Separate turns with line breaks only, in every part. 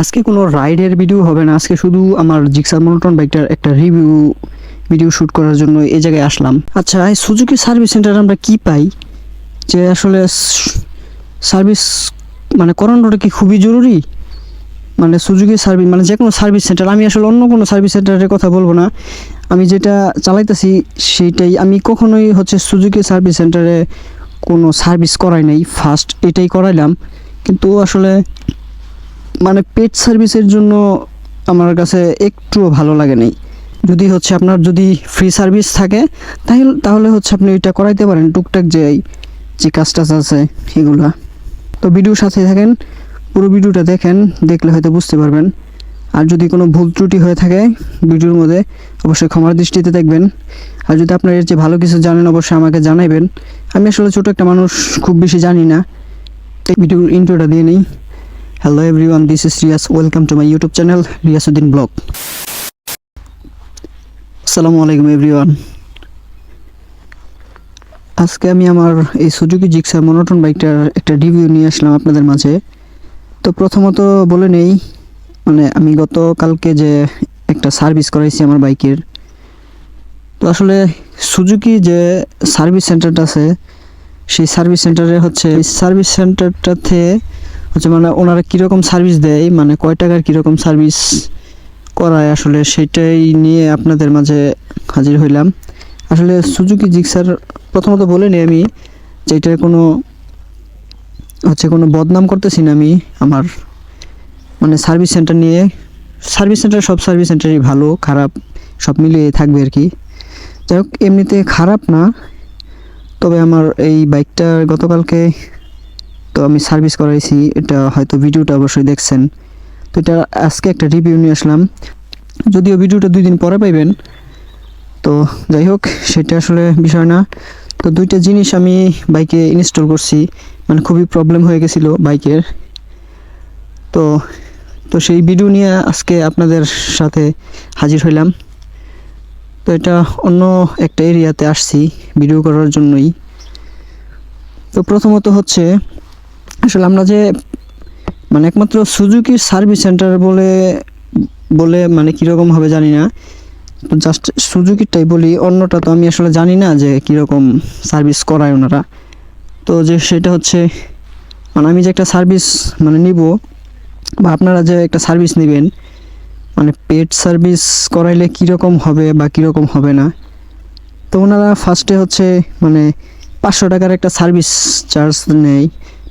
আজকে কোনো রাইডের ভিডিও হবে না, আজকে শুধু আমার জিক্সার মনোটন বাইকটার একটা ভিডিও শ্যুট করার জন্য এই জায়গায় আসলাম। আচ্ছা, এই সুজুকি সার্ভিস সেন্টারে আমরা কি পাই যে আসলে সার্ভিস মানে করানোটা কি খুবই জরুরি? মানে সুজুকি সার্ভিস মানে যে কোনো সার্ভিস সেন্টার, আমি আসলে অন্য কোনো সার্ভিস সেন্টারের কথা বলবো না, আমি যেটা চালাইতেছি সেইটাই। আমি কখনোই সুজুকি সার্ভিস সেন্টারে কোনো সার্ভিস করাই নাই, ফার্স্ট এটাই করাইলাম। কিন্তু আসলে মানে পেট সার্ভিসের জন্য আমার কাছে একটুও ভালো লাগে নাই। যদি আপনার যদি ফ্রি সার্ভিস থাকে তাহলে আপনি ওইটা করাইতে পারেন, টুকটাক যে কাজটা আছে এগুলা। তো ভিডিওর সাথে থাকেন, পুরো ভিডিওটা দেখেন, দেখলে হয়তো বুঝতে পারবেন। আর যদি কোনো ভুল ত্রুটি হয়ে থাকে ভিডিওর মধ্যে অবশ্যই ক্ষমার দৃষ্টিতে দেখবেন। আর যদি আপনার এর চেয়ে ভালো কিছু জানেন অবশ্যই আমাকে জানাবেন। আমি আসলে ছোটো একটা মানুষ, খুব বেশি জানি না। ভিডিওর ইন্ট্রোটা দিয়ে নেই। Hello everyone, this is Riyas, welcome to my YouTube channel Riyasuddin vlog. আসসালামু আলাইকুম এভরিওয়ান। আজকে আমি আমার এই সুজুকি জিক্সার মনোটন বাইকটার একটা রিভিউ নিয়ে আসলাম আপনাদের মাঝে। তো প্রথমত বলে নেই, মানে আমি গতকালকে যে একটা সার্ভিস করাইছি আমার বাইকের, তো আসলে সুজুকি যে সার্ভিস সেন্টারটা আছে সেই সার্ভিস সেন্টারে সার্ভিস সেন্টারটাতে মানে ওনারা কীরকম সার্ভিস দেয়, মানে কয় টাকার কীরকম সার্ভিস করায়, আসলে সেটাই নিয়ে আপনাদের মাঝে হাজির হইলাম। আসলে সুজুকি জিক্সার প্রথমত বলে নিই আমি যে এটা কোনো বদনাম করতেছি না আমি আমার মানে সার্ভিস সেন্টার নিয়ে। সার্ভিস সেন্টার সব সার্ভিস সেন্টারই ভালো খারাপ সব মিলিয়ে থাকবে আর কি। যাই হোক, এমনিতে খারাপ না, তবে আমার এই বাইকটা গতকালকে তো আমি সার্ভিস করাইছি, এটা হয়তো ভিডিওটা অবশ্যই দেখছেন। তো এটা আজকে একটা রিভিউ নিয়ে আসলাম, যদিও ভিডিওটা 2 দিন পরে পাইবেন। তো যাই হোক, সেটা আসলে বিষয় না। তো 2টা জিনিস আমি বাইকে ইনস্টল করছি, মানে খুবই প্রবলেম হয়ে গেছিলো বাইকের। তো তো সেই ভিডিও নিয়ে আজকে আপনাদের সাথে হাজির হইলাম। তো এটা অন্য একটা এরিয়াতে আসছি ভিডিও করার জন্যই। তো প্রথমত আসলে আমরা যে মানে একমাত্র সুজুকির সার্ভিস সেন্টার বলে মানে কীরকম হবে জানি না, তো জাস্ট সুজুকিরটাই বলি, অন্যটা তো আমি আসলে জানি না যে কীরকম সার্ভিস করায় ওনারা। তো যে সেটা মানে আমি যে একটা সার্ভিস মানে নিব, বা আপনারা যে একটা সার্ভিস নেবেন, মানে পেট সার্ভিস করাইলে কীরকম হবে বা কীরকম হবে না। তো ওনারা ফার্স্টে মানে 500 টাকার একটা সার্ভিস চার্জ নেয়,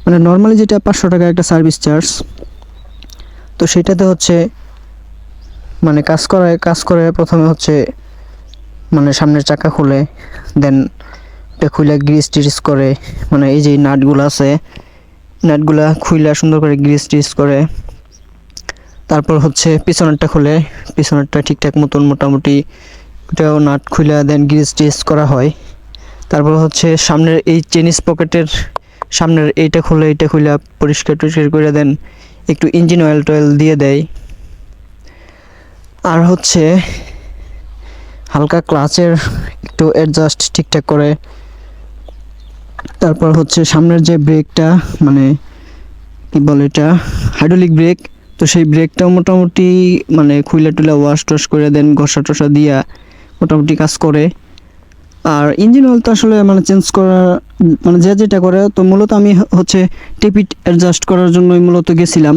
মানে নর্মালি যেটা 500 টাকার একটা সার্ভিস চার্জ। তো সেটাতে মানে কাজ করে প্রথমে মানে সামনের চাকা খুলে, দেন এটা খুলে গ্রিস টিরিস করে, মানে এই যে নাটগুলো আছে নাটগুলা খুইলা সুন্দর করে গ্রিস টিরিস করে। তারপর পিছনেরটা খুলে, পিছনেরটা ঠিকঠাক মতন মোটামুটি ওটাও নাট খুইলা দেন গ্রিস টিরিস করা হয়। তারপর সামনের এই চেনিস পকেটের সামনের এইটা খুলে পরিষ্কার টরিষ্কার করে দেন একটু ইঞ্জিন অয়েল টয়েল দিয়ে দেয়। আর হালকা ক্লাচের একটু অ্যাডজাস্ট ঠিকঠাক করে। তারপর সামনের যে ব্রেকটা, মানে কি বলে এটা, হাইড্রোলিক ব্রেক, তো সেই ব্রেকটাও মোটামুটি মানে খুইলা টুলা ওয়াশ টশ করে দেন ঘষা টষা দিয়া মোটামুটি কাজ করে। আর ইঞ্জিন অয়েল তো আসলে মানে চেঞ্জ করা মানে যেটা করে, তো মূলত আমি টেপিট অ্যাডজাস্ট করার জন্যই মূলত গেছিলাম।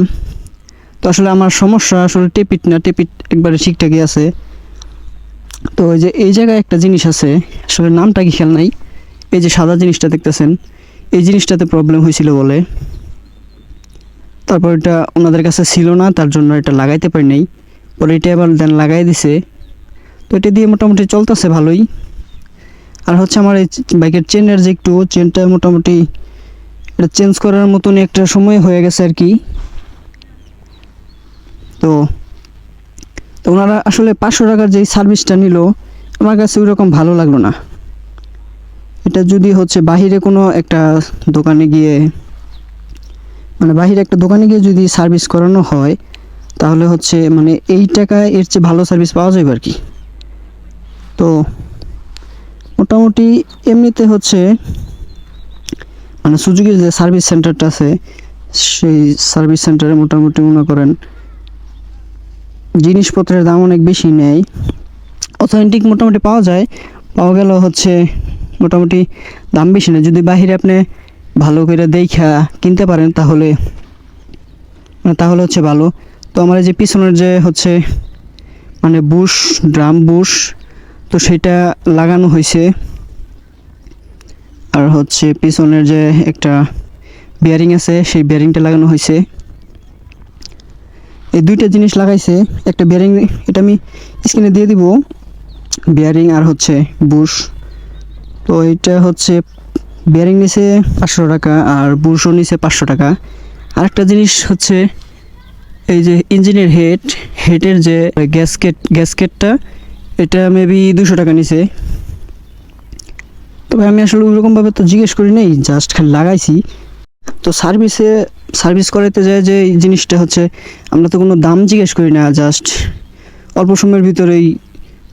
তো আসলে আমার সমস্যা আসলে টেপিট না, টেপিট একবারে ঠিকঠাকই আছে। তো ওই যে এই জায়গায় একটা জিনিস আছে, আসলে নামটা কি খেয়াল নাই, এই যে সাদা জিনিসটা দেখতেছেন, এই জিনিসটাতে প্রবলেম হয়েছিল বলে। তারপর এটা ওনাদের কাছে ছিল না, তার জন্য এটা লাগাইতে পারি নাই। পরে এটা আবার দেন লাগাই দিছে, তো এটা দিয়ে মোটামুটি চলতেছে ভালোই। আর আমার এই বাইকের চেনের যে একটু চেনটা মোটামুটি এটা চেঞ্জ করার মতন একটা সময় হয়ে গেছে আর কি। তো ওনারা আসলে 500 টাকার যেই সার্ভিসটা নিল আমার কাছে ওই রকম ভালো লাগলো না। এটা যদি বাহিরে কোনো একটা দোকানে গিয়ে, মানে বাহিরে একটা দোকানে গিয়ে যদি সার্ভিস করানো হয় তাহলে মানে এই টাকায় এর চেয়ে ভালো সার্ভিস পাওয়া যাবে আর কি। তো মোটামুটি এমনিতে মানে সুজুকির যে সার্ভিস সেন্টারটা আছে সেই সার্ভিস সেন্টারে মোটামুটি মনে করেন জিনিসপত্রের দাম অনেক বেশি নেয়। অথেন্টিক মোটামুটি পাওয়া গেল হচ্ছে মোটামুটি দাম বেশি না। যদি বাহিরে আপনি ভালো করে দেখা কিনতে পারেন তাহলে হচ্ছে ভালো। তো আমার এই যে পিছনের যে হচ্ছে মানে ড্রাম বুশ, তো সেটা লাগানো হয়েছে। আর হচ্ছে পিছনের যে একটা বিয়ারিং আছে সেই বিয়ারিংটা লাগানো হয়েছে। এই দুইটা জিনিস লাগাইছে। একটা বিয়ারিং, এটা আমি স্ক্রিনে দিয়ে দিব, বিয়ারিং আর হচ্ছে বুশ। তো এটা হচ্ছে বিয়ারিং নিছে 500 টাকা আর বুশও নিছে 500 টাকা। আরেকটা জিনিস হচ্ছে এই যে ইঞ্জিনের হেডের যে গ্যাসকেটটা, এটা মেবি 200 টাকা নিছে। তবে আমি আসলে ওইরকমভাবে তো জিজ্ঞেস করি নাই, জাস্ট খালি লাগাইছি। তো সার্ভিস করাতে যায় যে এই জিনিসটা হচ্ছে আমরা তো কোনো দাম জিজ্ঞেস করি না, জাস্ট অল্প সময়ের ভিতরেই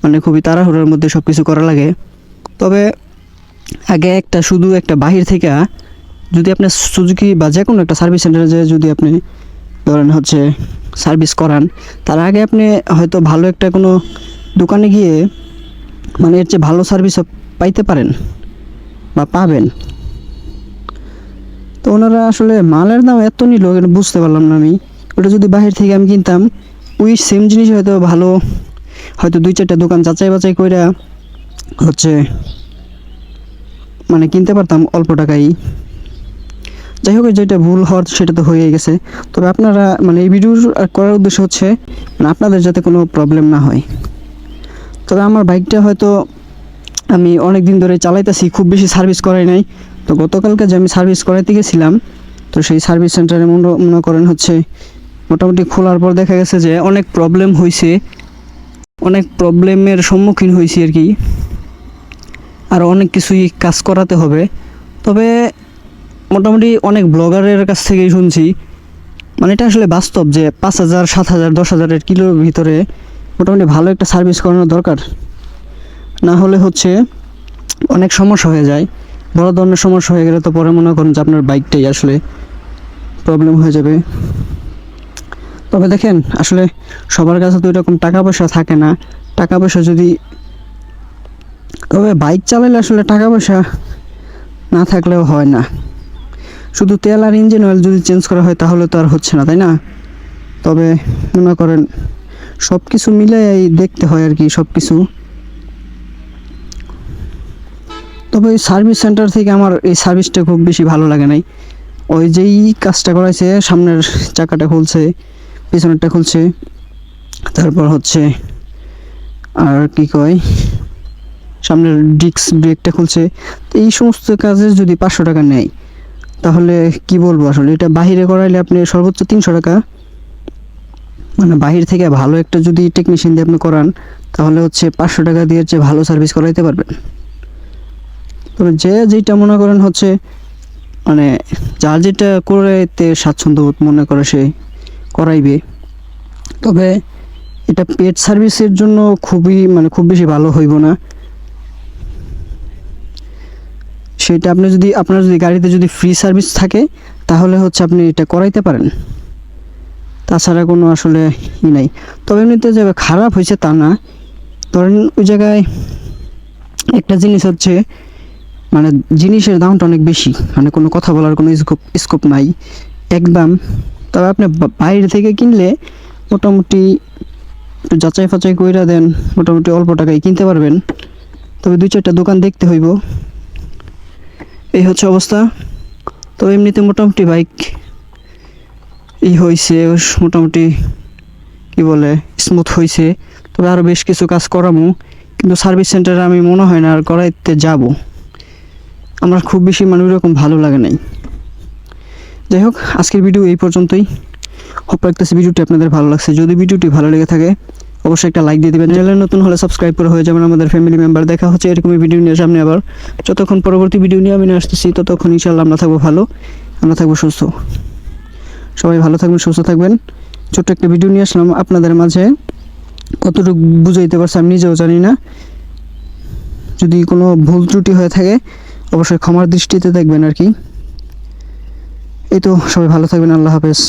মানে খুবই তাড়াহুড়োর মধ্যে সব কিছু করা লাগে। তবে আগে শুধু একটা বাহির থেকে যদি আপনি সুজুকি বা যে কোনো একটা সার্ভিস সেন্টারে যে যদি আপনি ধরেন হচ্ছে সার্ভিস করান, তার আগে আপনি হয়তো ভালো একটা কোনো দোকানে গিয়ে মানে এর চেয়ে ভালো সার্ভিস পাইতে পারেন বা পাবেন। তো ওনারা আসলে মালের দাম এত নিল এটা বুঝতে পারলাম না আমি। ওটা যদি বাহির থেকে আমি কিনতাম ওই সেম জিনিস হয়তো ভালো, হয়তো 2-4টা দোকান যাচাই বাছাই করে হচ্ছে মানে কিনতে পারতাম অল্প টাকায়। যাই হোক, যেটা ভুল হওয়ার সেটা তো হয়ে গেছে। তবে আপনারা মানে এই ভিডিও করার উদ্দেশ্য হচ্ছে মানে আপনাদের যাতে কোনো প্রবলেম না হয়। তবে আমার বাইকটা হয়তো আমি অনেক দিন ধরে চালাইতেছি, খুব বেশি সার্ভিস করাই নাই। তো গতকালকে যে আমি সার্ভিস করাইতে গেছিলাম, তো সেই সার্ভিস সেন্টারে মনে করেন হচ্ছে মোটামুটি খোলার পর দেখা গেছে যে অনেক প্রবলেম হয়েছে, অনেক প্রবলেমের সম্মুখীন হয়েছি আর কি। আর অনেক কিছুই কাজ করাতে হবে। তবে মোটামুটি অনেক ব্লগারের কাছ থেকেই শুনছি, মানে এটা আসলে বাস্তব যে 5,000, 7,000, 10,000 কিলোর ভিতরে মোটামুটি ভালো একটা সার্ভিস করানো দরকার। না হলে হচ্ছে অনেক সমস্যা হয়ে যায়। বড় ধরনের সমস্যা হয়ে গেলে তো পরে মনে করেন যে আপনার বাইকটাই আসলে প্রবলেম হয়ে যাবে। তবে দেখেন আসলে সবার কাছে তো এরকম টাকা পয়সা থাকে না। টাকা পয়সা যদি, তবে বাইক চালালে আসলে টাকা পয়সা না থাকলেও হয় না। শুধু তেল আর ইঞ্জিন অয়েল যদি চেঞ্জ করা হয় তাহলে তো আর হচ্ছে না, তাই না? তবে মনে করেন সব কিছু মিলাই দেখতে হয় আর কি, সব কিছু। তবে ওই সার্ভিস সেন্টার থেকে আমার এই সার্ভিসটা খুব বেশি ভালো লাগে নাই। ওই যেই কাজটা করাইছে, সামনের চাকাটা খুলছে, পিছনেরটা খুলছে, তারপর হচ্ছে আর কি কয় সামনের ডিস্ক ব্রেকটা খুলছে। তো এই সমস্ত কাজে যদি 500 টাকা নেয় তাহলে কি বলবো আসলে। এটা বাহিরে করাইলে আপনি সর্বোচ্চ 300 টাকা, মানে বাহির থেকে ভালো একটা যদি টেকনিশিয়ান দিয়ে আপনি করান তাহলে হচ্ছে 500 টাকা দিয়ে যে ভালো সার্ভিস করাইতে পারবেন। তবে যেটা মনে করেন হচ্ছে মানে যার যেটা করাইতে স্বাচ্ছন্দ্য বোধ মনে করে সে করাইবে। তবে এটা পেড সার্ভিসের জন্য খুব বেশি ভালো হইব না। সেটা আপনার যদি গাড়িতে যদি ফ্রি সার্ভিস থাকে তাহলে হচ্ছে আপনি এটা করাইতে পারেন, তাছাড়া কোনো আসলে নাই। তবে এমনিতে যে খারাপ হয়েছে তা না। ধরেন ওই জায়গায় একটা জিনিস হচ্ছে মানে জিনিসের দামটা অনেক বেশি, মানে কোনো কথা বলার কোনো স্কোপ নাই একদম। তবে আপনি বাইরে থেকে কিনলে মোটামুটি একটু যাচাই ফাচাই কইরা দেন, মোটামুটি অল্প টাকায় কিনতে পারবেন। তবে 2-4টা দোকান দেখতে হইব। এই হচ্ছে অবস্থা। তো এমনিতে মোটামুটি বাইক হয়েছে, মোটামুটি কি বলে স্মুথ হয়েছে। তবে আরও বেশ কিছু কাজ করামো, কিন্তু সার্ভিস সেন্টারে আমি মনে হয় না আর করাইতে যাব। আমার খুব বেশি মানে ওইরকম ভালো লাগে নাই। যাই হোক, আজকের ভিডিও এই পর্যন্তই। হোপ রাখতেছি ভিডিওটি আপনাদের ভালো লাগছে। যদি ভিডিওটি ভালো লেগে থাকে অবশ্যই একটা লাইক দিয়ে দেবেন। চ্যানেল নতুন হলে সাবস্ক্রাইব করে হয়ে যাবেন আমাদের ফ্যামিলি মেম্বার। দেখা হচ্ছে এরকমই ভিডিও নিয়ে সামনে আবার। যতক্ষণ পরবর্তী ভিডিও নিয়ে আমি আসতেছি ততক্ষণ ইনশাআল্লাহ আমরা থাকবো ভালো, আমরা থাকবো সুস্থ। সবাই ভালো থাকবেন, সুস্থ থাকবেন। ছোট্ট একটা ভিডিও নিয়ে আসলাম আপনাদের মাঝে, কতটুকু বুঝাইতে পারছি আমি নিজেও জানি না। যদি কোনো ভুল ত্রুটি হয়ে থাকে অবশ্যই ক্ষমার দৃষ্টিতে দেখবেন আর কি। এই তো, সবাই ভালো থাকবেন। আল্লাহ হাফেজ।